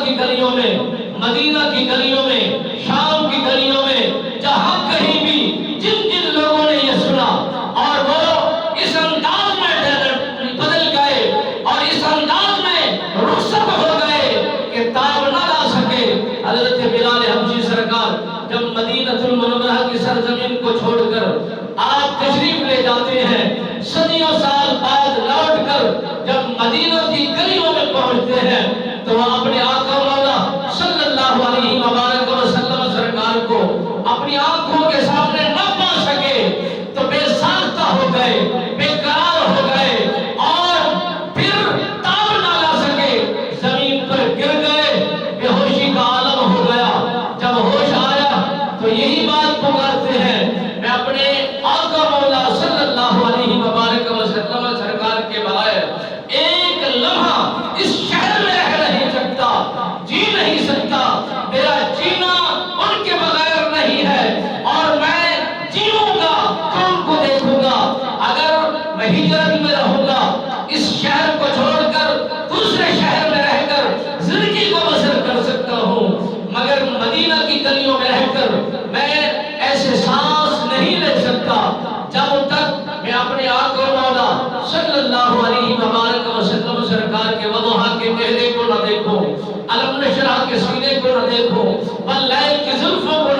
کی گلیوں میں، مدینہ کی گلیوں میں، شام کی گلیوں میں، جہاں کہیں بھی جن جن لوگوں نے یہ سنا اور وہ اس انداز میں بدل گئے اور اس انداز میں رخصت ہو گئے کہ تاب نہ لا سکے، حضرت بلال حبشی سرکار جب مدینہ المنورہ کی سرزمین کو چھوڑ کر آپ تشریف لے جاتے ہیں، صدیوں سال بعد لوٹ کر جب مدینہ کی گلیوں میں پہنچتے ہیں تو وہ اپنے آقا مولا صلی اللہ علیہ وآلہ وسلم سرکار کو اپنی آنکھوں کے سامنے نہ پا سکے تو بے ساختہ ہو گئے، بے قرار ہو گئے اور پھر تاب نہ لا سکے، زمین پر گر گئے، بے ہوشی کا عالم ہو گیا۔ جب ہوش آیا تو یہی بات پکارتے ہیں، میں اپنے آقا مولا صلی اللہ علیہ وآلہ وسلم سرکار کے بغیر ایک لمحہ اس شہر میں رہ نہیں سکتا، جی نہیں سکتا، میرا جینا ان کے بغیر نہیں ہے اور میں جیوں گا تو ان کو دیکھوں گا۔ اگر میں ہجرت میں رہوں گا، اس شہر کو چھوڑ کر دوسرے شہر میں رہ کر زندگی کو بسر کر سکتا ہوں، مگر مدینہ کی گلیوں میں رہ کر میں ایسے سانس نہیں لے سکتا جب تک میں اپنے آقا مولا صلی اللہ علیہ وآلہ وسلم سرکار کے وضحا کے چہرے کو نہ دیکھوں، علم نشرح کے سینے کو نہ دیکھوں، واللیل کی زلفوں کو